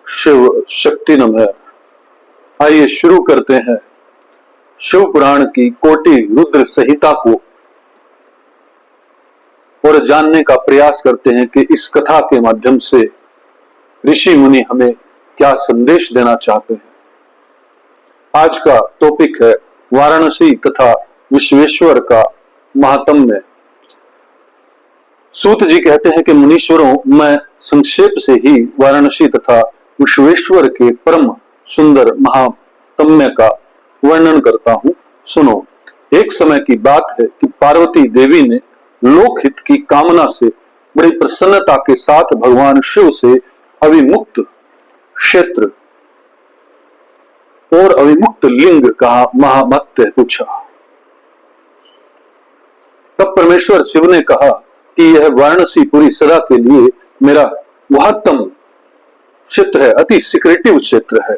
शिव शक्ति नमः। आइए शुरू करते हैं शिव पुराण की कोटि रुद्र संहिता को और जानने का प्रयास करते हैं कि इस कथा के माध्यम से ऋषि मुनि हमें क्या संदेश देना चाहते हैं। आज का टॉपिक है वाराणसी तथा विश्वेश्वर का महात्म्य। सूत जी कहते हैं कि मुनीश्वरों, मैं संक्षेप से ही वाराणसी तथा विश्वेश्वर के परम सुंदर महात्म्य का वर्णन करता हूं, सुनो। एक समय की बात है कि पार्वती देवी ने लोकहित की कामना से बड़ी प्रसन्नता के साथ भगवान शिव से अविमुक्त क्षेत्र और अविमुक्त लिंग का महामत्य पूछा। तब परमेश्वर शिव ने कहा कि यह वाराणसी पुरी सदा के लिए मेरा महत्तम क्षेत्र है, अति सिक्रेटिव क्षेत्र है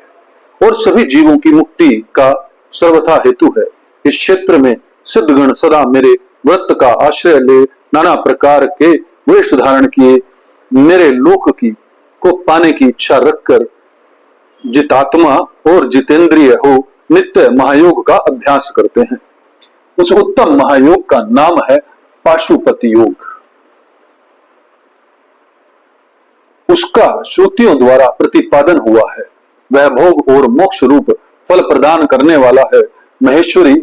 और सभी जीवों की मुक्ति का सर्वथा हेतु है। इस क्षेत्र में सिद्धगण सदा मेरे व्रत का आश्रय ले नाना प्रकार के वेश धारण किए मेरे लोक की को पाने की इच्छा रखकर जितात्मा और जितेंद्रिय हो नित्य महायोग का अभ्यास करते हैं। उस उत्तम महायोग का नाम है पाशुपति योग। उसका श्रुतियों द्वारा प्रतिपादन हुआ है। वह भोग और मोक्ष रूप फल प्रदान करने वाला है। महेश्वरी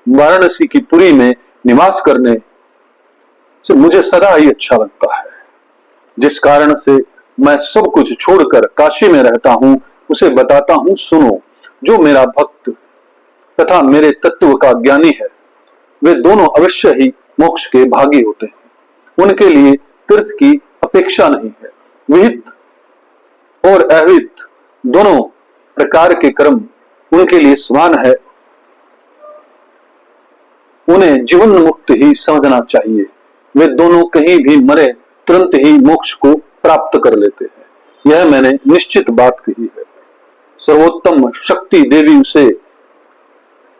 वाराणसी की पुरी में निवास करने से मुझे सदा ही अच्छा लगता है। जिस कारण से मैं सब कुछ छोड़कर काशी में रहता हूं उसे बताता हूं, सुनो। जो मेरा भक्त तथा मेरे तत्व का ज्ञानी है वे दोनों अवश्य ही मोक्ष के भागी होते हैं। उनके लिए तीर्थ की अपेक्षा नहीं है। विहित और अविहित दोनों प्रकार के कर्म उनके लिए समान है। उन्हें जीवन मुक्त ही समझना चाहिए। वे दोनों कहीं भी मरे तुरंत ही मोक्ष को प्राप्त कर लेते हैं। यह मैंने निश्चित बात कही है। सर्वोत्तम शक्ति देवी उसे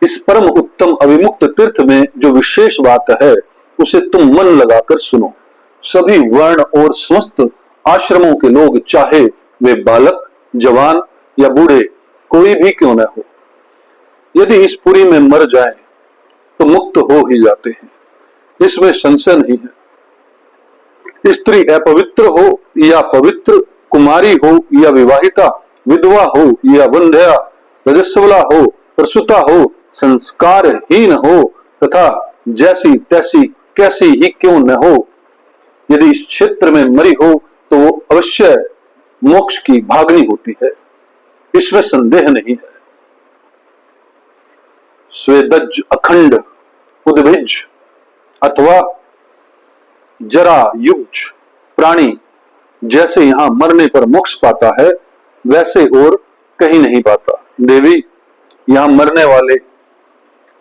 इस परम उत्तम अविमुक्त तीर्थ में जो विशेष बात है उसे तुम मन लगाकर सुनो। सभी वर्ण और समस्त आश्रमों के लोग, चाहे वे बालक, जवान या बूढ़े कोई भी क्यों न हो, यदि इस पुरी में मर जाएं तो मुक्त हो ही जाते हैं। इसमें संशय नहीं है। स्त्री अपवित्र हो या पवित्र, कुमारी हो या विवाहिता, विधवा हो या वंध्या, रजस्वला हो, प्रसूता हो, संस्कारहीन हो तथा जैसी तैसी कैसी ही क्यों न हो, यदि इस क्षेत्र में मरी हो तो वो अवश्य मोक्ष की भागनी होती है। इसमें संदेह नहीं है। स्वेदज, अखंड, उद्भिज अथवा जरा युज प्राणी जैसे यहां मरने पर मोक्ष पाता है वैसे और कहीं नहीं पाता। देवी, यहां मरने वाले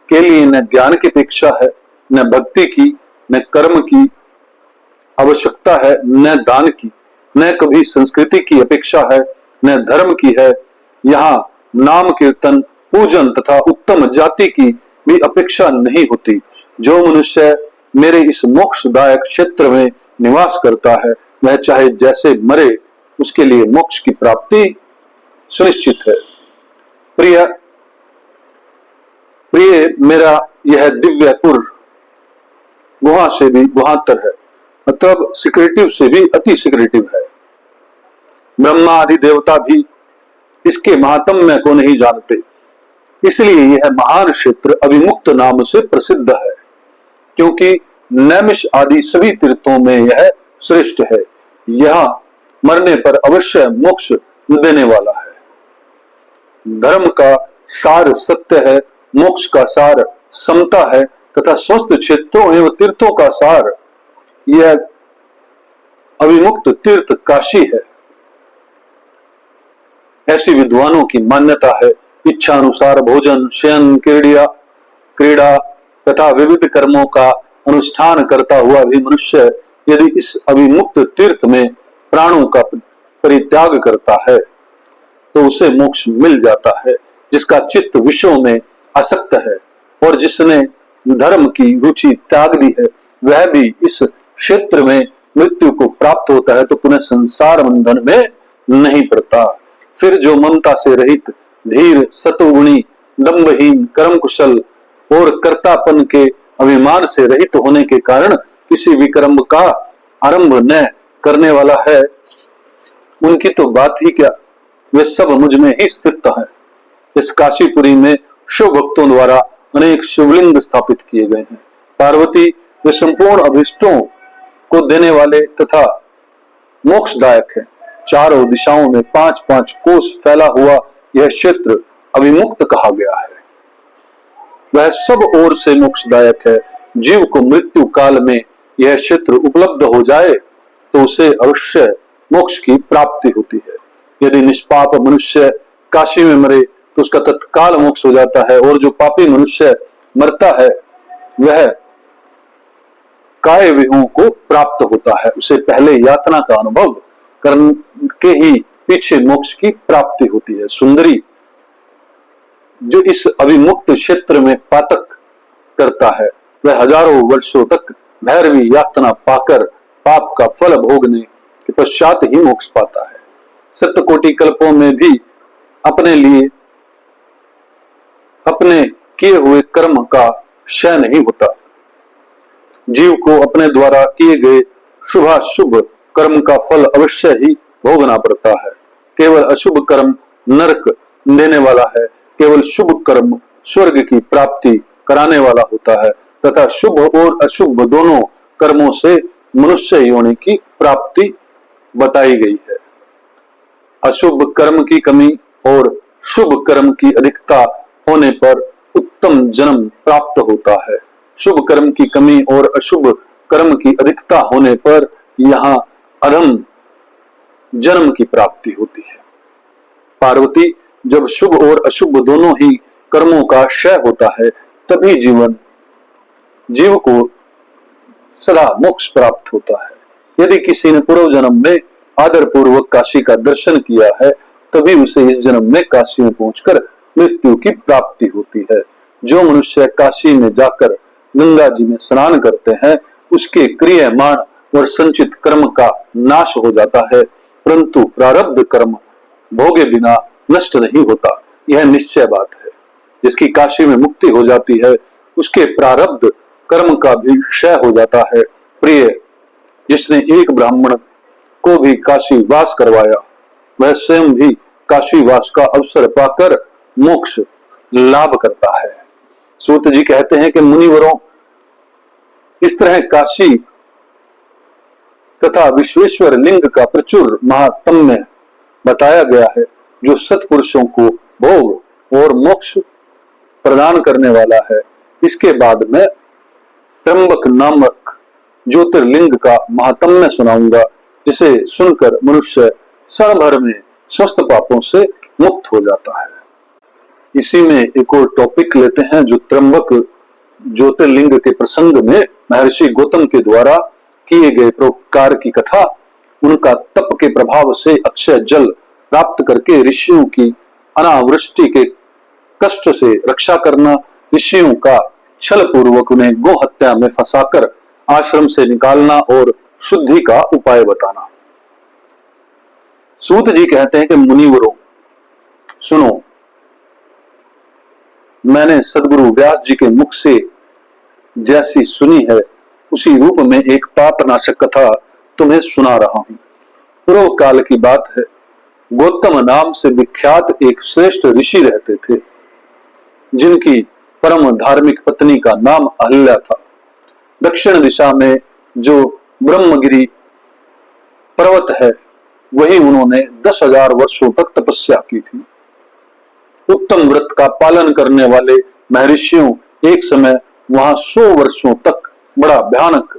के लिए न ज्ञान की अपेक्षा है, न भक्ति की, न कर्म की आवश्यकता है, न दान की, न कभी संस्कृति की अपेक्षा है, न धर्म की है। यहाँ नाम कीर्तन, पूजन तथा उत्तम जाति की भी अपेक्षा नहीं होती। जो मनुष्य मेरे इस मोक्षदायक क्षेत्र में निवास करता है वह चाहे जैसे मरे उसके लिए मोक्ष की प्राप्ति सुनिश्चित है। प्रिय प्रिय मेरा यह दिव्यपुर गुहा से भी गुहातर है, मतलब सिक्रेटिव से भी अति सिक्रेटिव है। ब्रह्मा आदि देवता भी इसके महात्म्य को नहीं जानते, इसलिए यह महान क्षेत्र अविमुक्त नाम से प्रसिद्ध है, क्योंकि नैमिष आदि सभी तीर्थों में यह श्रेष्ठ है। यह मरने पर अवश्य मोक्ष देने वाला है। धर्म का सार सत्य है, मोक्ष का सार समता है तथा स्वस्थ क्षेत्रों एवं तीर्थों का सार यह अविमुक्त तीर्थ काशी है। ऐसी विद्वानों की मान्यता है। इच्छा अनुसार भोजन, शयन, क्रीड़ा तथा विविध कर्मों का अनुष्ठान करता हुआ भी मनुष्य यदि इस अविमुक्त तीर्थ में प्राणों का परित्याग करता है तो उसे मोक्ष मिल जाता है। जिसका चित्त विषयों में आसक्त है और जिसने धर्म की रुचि त्याग दी है वह भी इस क्षेत्र में मृत्यु को प्राप्त होता है तो पुनः संसार बंधन में नहीं पड़ता। फिर जो ममता से रहित, धीर, सत्वगुणी, दम्भहीन, कर्म कुशल और कर्तापन के अभिमान से रहित होने के कारण किसी भी कर्म का आरंभ न करने वाला है, उनकी तो बात ही क्या, वे सब मुझ में ही स्थित है। इस काशीपुरी में शिव भक्तों द्वारा अनेक शिवलिंग स्थापित किए गए हैं। पार्वती वे संपूर्ण अभिष्टों को देने वाले तथा मोक्षदायक है। चारों दिशाओं में 5-5 कोस फैला हुआ यह क्षेत्र अभिमुक्त कहा गया है। वह सब ओर से मोक्षदायक है। जीव को मृत्यु काल में यह क्षेत्र उपलब्ध हो जाए तो उसे अवश्य मोक्ष की प्राप्ति होती है। यदि निष्पाप मनुष्य काशी में मरे तो उसका तत्काल मोक्ष हो जाता है, और जो पापी मनुष्य मरता है वह काय विहों को प्राप्त होता है। उसे पहले यातना का अनुभव करके ही पीछे मोक्ष की प्राप्ति होती है। सुंदरी जो इस अभिमुक्त क्षेत्र में पातक करता है वह हजारों वर्षों तक भैरवी यातना पाकर पाप का फल भोगने के पश्चात ही मोक्ष पाता है। सप्तकोटि कल्पों में भी अपने लिए अपने किए हुए कर्म का क्षय नहीं होता। जीव को अपने द्वारा किए गए शुभाशुभ कर्म का फल अवश्य ही भोगना पड़ता है। केवल अशुभ कर्म नरक देने वाला है, केवल शुभ कर्म स्वर्ग की प्राप्ति कराने वाला होता है, तथा शुभ और अशुभ दोनों कर्मों से मनुष्य योनि की प्राप्ति बताई गई है। अशुभ कर्म की कमी और शुभ कर्म की अधिकता होने पर उत्तम जन्म प्राप्त होता है। शुभ कर्म की कमी और अशुभ कर्म की अधिकता होने पर यहाँ अधम जन्म की प्राप्ति होती है। पार्वती जब शुभ और अशुभ दोनों ही कर्मों का क्षय होता है तभी जीव को सदा मोक्ष प्राप्त होता है। यदि किसी ने पूर्व जन्म में आदर पूर्वक काशी का दर्शन किया है तभी उसे इस जन्म में काशी में पहुंचकर मृत्यु की प्राप्ति होती है। जो मनुष्य काशी में जाकर गंगा जी में स्नान करते हैं उसके क्रियमाण और संचित कर्म का नाश हो जाता है, परंतु प्रारब्ध कर्म भोगे बिना नष्ट नहीं होता। यह निश्चय बात है। जिसकी काशी में मुक्ति हो जाती है उसके प्रारब्ध कर्म का भी क्षय हो जाता है। प्रिय, जिसने एक ब्राह्मण को भी काशी वास करवाया वह स्वयं भी काशी वास का अवसर पाकर मोक्ष लाभ करता है। सूत जी कहते हैं कि मुनिवरों, इस तरह काशी तथा विश्वेश्वर लिंग का प्रचुर महात्म्य बताया गया है जो सत्पुरुषों को भोग और मोक्ष प्रदान करने वाला है। इसके बाद में त्र्यंबक नामक ज्योतिर्लिंग का महात्म्य सुनाऊंगा जिसे सुनकर मनुष्य क्षण भर में समस्त पापों से मुक्त हो जाता है। इसी में एक और टॉपिक लेते हैं जो त्र्यंबक ज्योतिर्लिंग के प्रसंग में महर्षि गौतम के द्वारा किए गए परोपकार की कथा। उनका तप के प्रभाव से अक्षय जल प्राप्त करके ऋषियों की अनावृष्टि के कष्ट से रक्षा करना, ऋषियों का छल पूर्वक उन्हें गो हत्या में फंसाकर आश्रम से निकालना और शुद्धि का उपाय बताना। सूत जी कहते हैं कि मुनिवरों सुनो, मैंने सदगुरु व्यास जी के मुख से जैसी सुनी है उसी रूप में एक पापनाशक कथा तुम्हें सुना रहा हूं। पूर्व काल की बात है। गौतम नाम से विख्यात एक श्रेष्ठ ऋषि रहते थे जिनकी परम धार्मिक पत्नी का नाम अहल्या था। दक्षिण दिशा में जो ब्रह्मगिरी पर्वत है वही उन्होंने 10,000 वर्षों तक तपस्या की थी। उत्तम व्रत का पालन करने वाले महर्षियों एक समय वहां 100 वर्षों तक बड़ा भयानक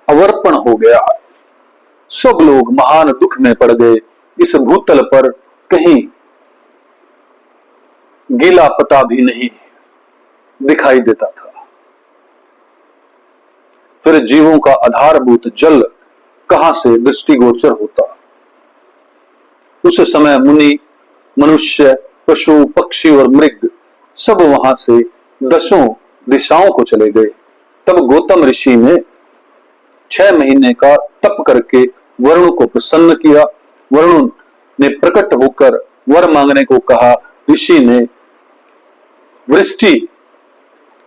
अवर्पण हो गया। सब लोग महान दुख में पड़ गए। इस भूतल पर कहीं गीला पता भी नहीं दिखाई देता था। फिर जीवों का आधारभूत जल कहां से दृष्टिगोचर होता। उस समय मुनि, मनुष्य, पशु, पक्षी और मृग सब वहां से 10 दिशाओं को चले गए। तब गौतम ऋषि ने 6 महीने का तप करके वरुण को प्रसन्न किया। वरुण ने प्रकट होकर वर मांगने को कहा। ऋषि ने वृष्टि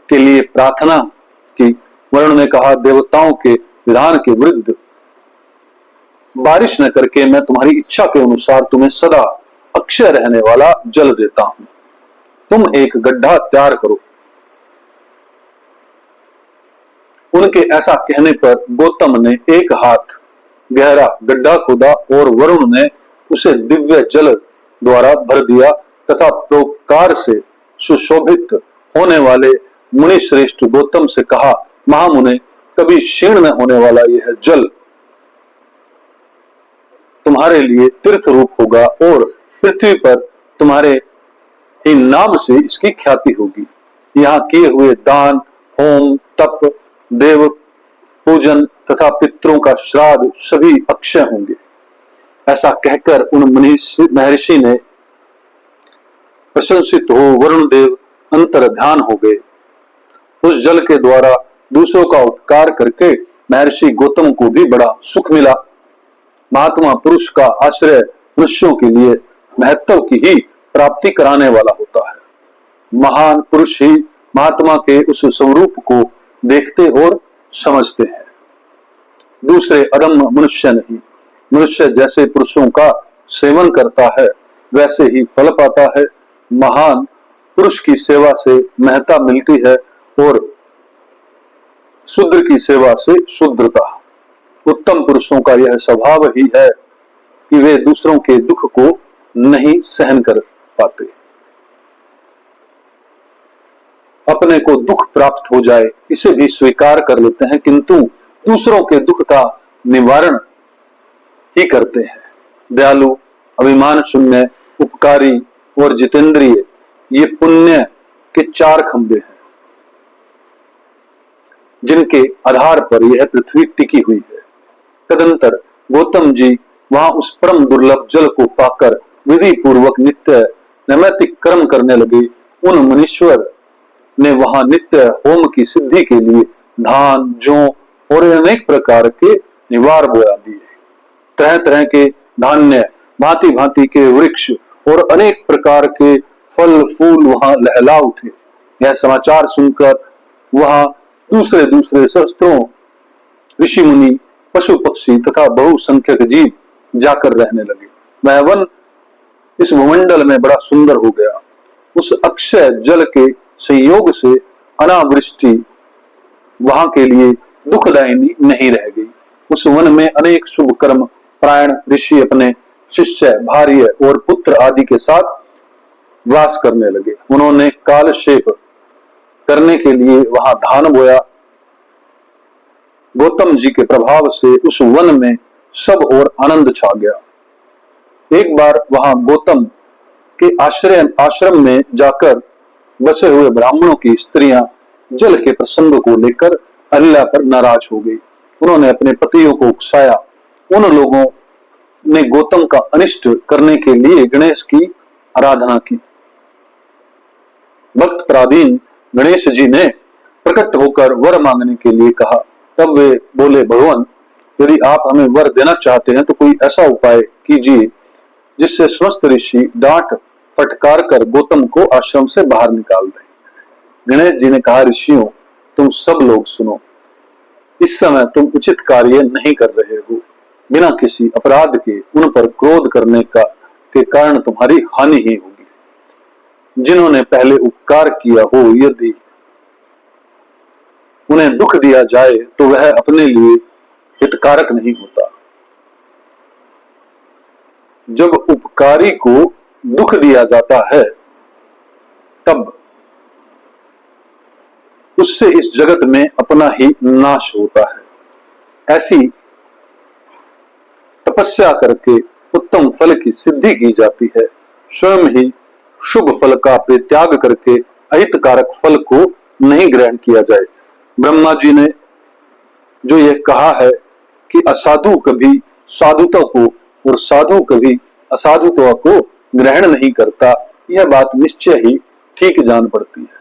के लिए प्रार्थना की। वरुण ने कहा, देवताओं के विधान के विरुद्ध बारिश न करके मैं तुम्हारी इच्छा के अनुसार तुम्हें सदा अक्षय रहने वाला जल देता हूं। तुम एक गड्ढा तैयार करो। उनके ऐसा कहने पर गौतम ने एक हाथ गहरा गड्ढा खोदा और वरुण ने उसे दिव्य जल द्वारा भर दिया तथा परोपकार से सुशोभित होने वाले मुनि श्रेष्ठ गौतम से कहा, महामुने, कभी क्षीण न होने वाला यह जल तुम्हारे लिए तीर्थ रूप होगा और पृथ्वी पर तुम्हारे ही नाम से इसकी ख्याति होगी। यहाँ किए हुए दान, होम, तप, देव पूजन तथा पितरों का श्राद्ध सभी अक्षय होंगे। ऐसा कहकर उन महर्षि ने प्रशंसित हो वरुण देव अंतर ध्यान हो गए। उस जल के द्वारा दूसरों का उपकार करके महर्षि गौतम को भी बड़ा सुख मिला। महात्मा पुरुष का आश्रय मनुष्यों के लिए महत्व की ही प्राप्ति कराने वाला होता है। महान पुरुष ही महात्मा के उस स्वरूप को देखते और समझते हैं, दूसरे अदम्य मनुष्य नहीं। मनुष्य जैसे पुरुषों का सेवन करता है वैसे ही फल पाता है। महान पुरुष की सेवा से महत्ता मिलती है और शूद्र की सेवा से शूद्रता। उत्तम पुरुषों का यह स्वभाव ही है कि वे दूसरों के दुख को नहीं सहन कर पाते। अपने को दुख प्राप्त हो जाए इसे भी स्वीकार कर लेते हैं, किंतु दूसरों के दुख का निवारण ही करते हैं। दयालु, अभिमान शून्य, उपकारी और जितेंद्रिय ये पुण्य के चार खंभे हैं जिनके आधार पर यह पृथ्वी टिकी हुई है। तदंतर गौतम जी वहां उस परम दुर्लभ जल को पाकर विधि पूर्वक नित्य नैमित्तिक कर्म करने लगे। उन मुनीश्वर ने वहां नित्य होम की सिद्धि के लिए धान, जौ और अनेक प्रकार के निवार बोया दिए। तरह तरह के धान्य, भांति भांति के वृक्ष और अनेक प्रकार के फल फूल वहां लहला उठे। यह समाचार सुनकर वहां दूसरे दूसरे सहस्त्रों ऋषि मुनि, पशु पक्षी तथा बहुसंख्यक जीव जाकर रहने लगे। वह वन इस भूमंडल में बड़ा सुंदर हो गया। उस अक्षय जल के संयोग से अनावृष्टि वहां के लिए दुखदायिनी नहीं रह गई। उस वन में अनेक शुभ कर्म परायण ऋषि अपने शिष्य, भार्य और पुत्र आदि के साथ वास करने लगे। उन्होंने कालक्षेप करने के लिए वहां धान बोया। गौतम जी के प्रभाव से उस वन में सब और आनंद छा गया। एक बार वहां गौतम के आश्रम में जाकर बसे हुए ब्राह्मणों की स्त्रियां जल के प्रसंग को लेकर अल्लाह पर नाराज हो गई। उन्होंने अपने पतियों को उकसाया। उन लोगों ने गौतम का अनिष्ट करने के लिए गणेश की आराधना की। भक्त पराधीन गणेश जी ने प्रकट होकर वर मांगने के लिए कहा। तब वे बोले, भगवान, यदि आप हमें वर देना चाहते हैं तो कोई ऐसा उपाय कीजिए जिससे समस्त ऋषि डांट फटकार कर गौतम को आश्रम से बाहर निकाल दें। गणेश जी ने कहा, ऋषियों, तुम सब लोग सुनो। इस समय तुम उचित कार्य नहीं कर रहे हो। बिना किसी अपराध के उन पर क्रोध करने के कारण तुम्हारी हानि ही होगी। जिन्होंने पहले उपकार किया हो यदि उन्हें दुख दिया जाए तो वह अपने लिए हितकारक नहीं होता। जब उपकारी को दुख दिया जाता है तब उससे इस जगत में अपना ही नाश होता है। ऐसी तपस्या करके उत्तम फल की सिद्धि की जाती है। स्वयं ही शुभ फल का परित्याग करके अहितकारक फल को नहीं ग्रहण किया जाए। ब्रह्मा जी ने जो यह कहा है कि असाधु कभी साधुता को और साधु कभी असाधुता को ग्रहण नहीं करता, यह बात निश्चय ही ठीक जान पड़ती है।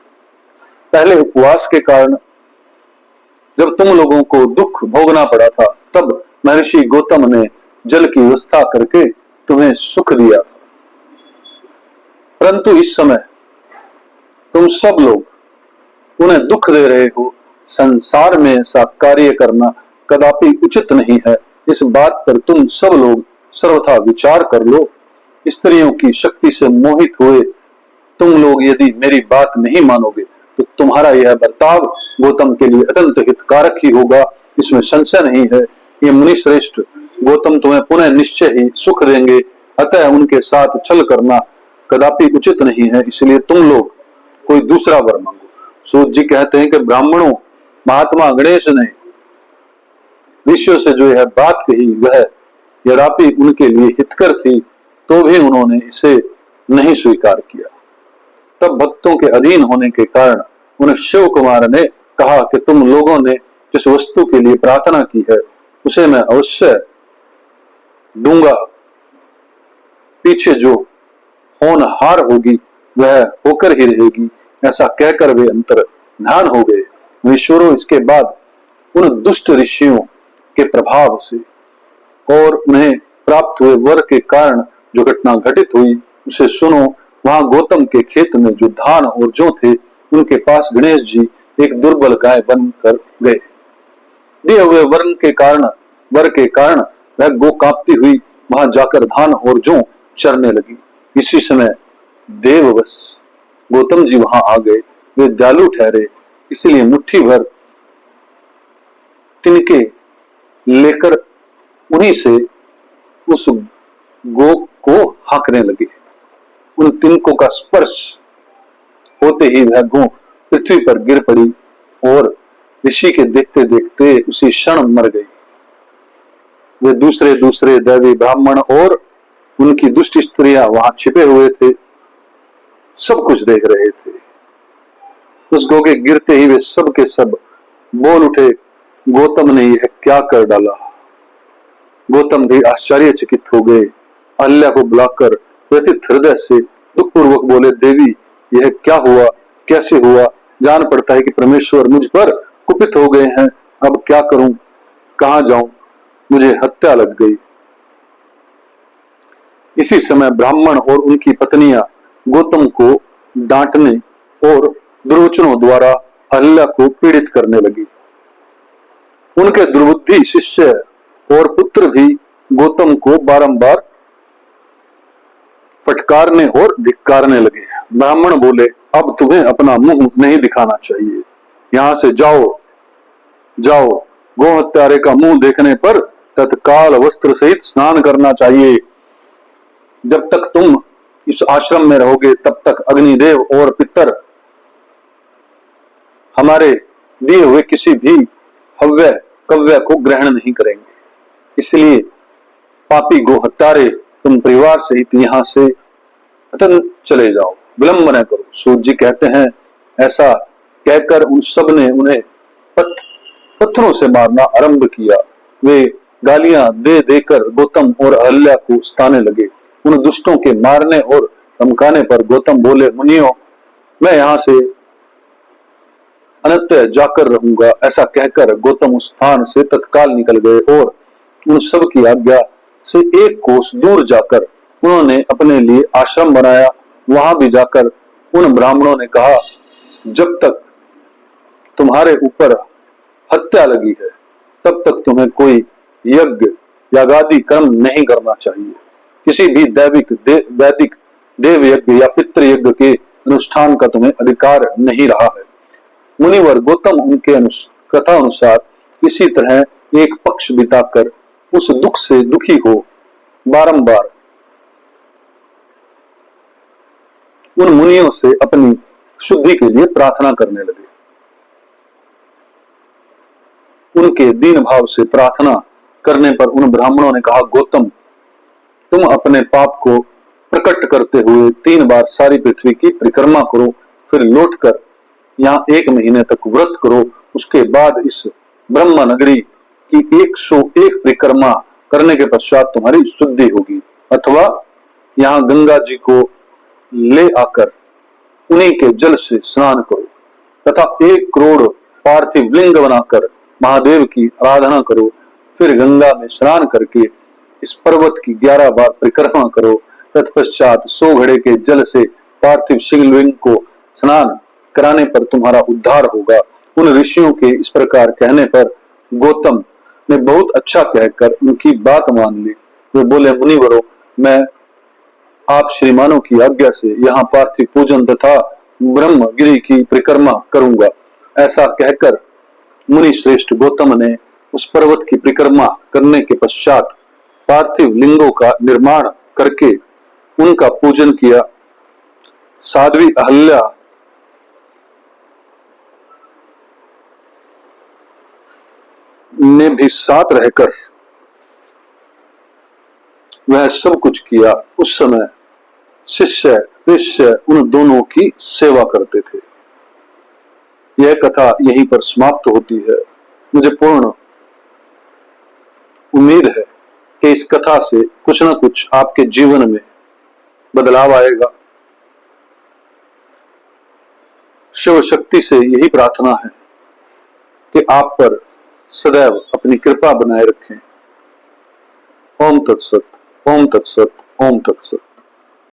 पहले उपवास के कारण जब तुम लोगों को दुख भोगना पड़ा था तब महर्षि गौतम ने जल की व्यवस्था करके तुम्हें सुख दिया था। परंतु इस समय तुम सब लोग उन्हें दुख दे रहे हो। संसार में ऐसा कार्य करना कदापि उचित नहीं है। इस बात पर तुम सब लोग सर्वथा विचार कर लो। स्त्रियों की शक्ति से मोहित हुए तुम लोग यदि मेरी बात नहीं मानोगे तो तुम्हारा यह बर्ताव गौतम के लिए अत्यंत हितकारक ही होगा, इसमें संशय नहीं है। ये मुनि श्रेष्ठ गौतम तुम्हें पुनः निश्चय ही सुख देंगे, अतः उनके साथ छल करना कदापि उचित नहीं है। इसलिए तुम लोग कोई दूसरा वर मांगो। सूत जी कहते हैं कि ब्राह्मणों, महात्मा गणेश ने ऋषियों से जो यह बात कही वह यद्यपि उनके लिए हितकर थी तो भी उन्होंने इसे नहीं स्वीकार किया। तब भक्तों के अधीन होने के कारण उन्हें शिव कुमार ने कहा कि तुम लोगों ने जिस वस्तु के लिए प्रार्थना की है उसे मैं अवश्य दूंगा। पीछे जो होनहार होगी वह होकर ही रहेगी। ऐसा कहकर वे अंतर ध्यान हो गए। ईश्वरों इसके बाद उन दुष्ट ऋषियों के प्रभाव से और उन्हें प्राप्त हुए वर के कारण जो घटना घटित हुई उसे सुनो। वहां गौतम के खेत में जो धान और जौ थे उनके पास गणेश जी एक दुर्बल गाय बनकर गए। दिए हुए वर के कारण वह गो कांपती हुई वहां जाकर धान और जौ चरने लगी। इसी समय देववश गौतम जी वहां आ गए। वे दयालु ठहरे, इसलिए मुट्ठी भर तिनके लेकर उन्हीं से उस गो को हाँकने लगे। उन तिनकों का स्पर्श होते ही वह गो पृथ्वी पर गिर पड़ी और ऋषि के देखते देखते उसी क्षण मर गई। वे दूसरे दूसरे दैवी ब्राह्मण और उनकी दुष्ट स्त्रियां वहां छिपे हुए थे, सब कुछ देख रहे थे। उस गो के गिरते ही वे सब के सब बोल उठे, गौतम ने यह क्या कर डाला। गौतम भी आश्चर्यचकित हो गए। अहल्या को बुलाकर व्यथित हृदय से दुखपूर्वक बोले, देवी यह क्या हुआ, कैसे हुआ। जान पड़ता है कि परमेश्वर मुझ पर कुपित हो गए हैं। अब क्या करूं, कहां जाऊं, मुझे हत्या लग गई। इसी समय ब्राह्मण और उनकी पत्नियां गौतम को डांटने और दुर्वचनों द्वारा अहल्या को पीड़ित करने लगी। उनके दुर्बुद्धि शिष्य और पुत्र भी गौतम को बारंबार फटकारने और धिक्कारने लगे। ब्राह्मण बोले, अब तुम्हें अपना मुंह नहीं दिखाना चाहिए, यहां से जाओ जाओ। गौ हत्यारे का मुंह देखने पर तत्काल वस्त्र सहित स्नान करना चाहिए। जब तक तुम इस आश्रम में रहोगे तब तक अग्निदेव और पितर हमारे दिए हुए किसी भी हव्य कव्य को ग्रहण नहीं करेंगे। इसलिए पापी गो हत्यारे, तुम परिवार सहित यहाँ से अतन चले जाओ, विलंब न करो। सूत जी कहते हैं, ऐसा कहकर उन सब ने उन्हें पत्थरों से मारना आरंभ किया। वे गालियां दे देकर गौतम और अहल्या को सताने लगे। उन दुष्टों के मारने और धमकाने पर गौतम बोले, मुनियों मैं यहाँ से अनंत जाकर रहूंगा। ऐसा कहकर गौतम उस स्थान से तत्काल निकल गए और उन सब की आज्ञा से एक कोस दूर जाकर उन्होंने अपने लिए आश्रम बनाया। वहां भी जाकर उन ब्राह्मणों ने कहा, जब तक तुम्हारे ऊपर हत्या लगी है तब तक तुम्हें कोई यज्ञ यागादि कर्म नहीं करना चाहिए। किसी भी वैदिक देव यज्ञ या पितृ यज्ञ के अनुष्ठान का तुम्हें अधिकार नहीं रहा है। मुनिवर गौतम उनके कथा अनुसार इसी तरह एक पक्ष बिताकर उस दुख से दुखी हो बारंबार उन मुनियों से अपनी शुद्धि के लिए प्रार्थना करने लगे। उनके दीन भाव से प्रार्थना करने पर उन ब्राह्मणों ने कहा, गौतम तुम अपने पाप को प्रकट करते हुए 3 बार सारी पृथ्वी की परिक्रमा करो, फिर लौटकर यहाँ 1 महीने तक व्रत करो। उसके बाद इस ब्रह्म नगरी की 101 परिक्रमा करने के पश्चात तुम्हारी शुद्धि होगी। अथवा यहाँ गंगा जी को ले आकर उन्हीं के जल से स्नान करो तथा 1 करोड़ पार्थिव लिंग बनाकर महादेव की आराधना करो। फिर गंगा में स्नान करके इस पर्वत की 11 बार परिक्रमा करो। तत्पश्चात 100 घड़े के जल से पार्थिव शिवलिंग को स्नान कराने पर तुम्हारा उद्धार होगा। उन ऋषियों के इस प्रकार कहने पर गौतम ने बहुत अच्छा कहकर उनकी बात मान ली। वे बोले, मुनिवरों, मैं आप श्रीमानों की आज्ञा से यहाँ पार्थिव पूजन तथा ब्रह्मगिरि की परिक्रमा करूंगा। ऐसा कहकर मुनि श्रेष्ठ गौतम ने उस पर्वत की परिक्रमा करने के पश्चात पार्थिव लिंगों का निर्माण करके उनका पूजन किया। साध्वी अहल्या ने भी साथ रहकर वह सब कुछ किया। उस समय शिष्य विष्य उन दोनों की सेवा करते थे। यह कथा यहीं पर समाप्त होती है। मुझे पूर्ण उम्मीद है कि इस कथा से कुछ ना कुछ आपके जीवन में बदलाव आएगा। शिव शक्ति से यही प्रार्थना है कि आप पर सदैव अपनी कृपा बनाए रखें। ओम तत्सत, ओम तत्सत, ओम तत्सत।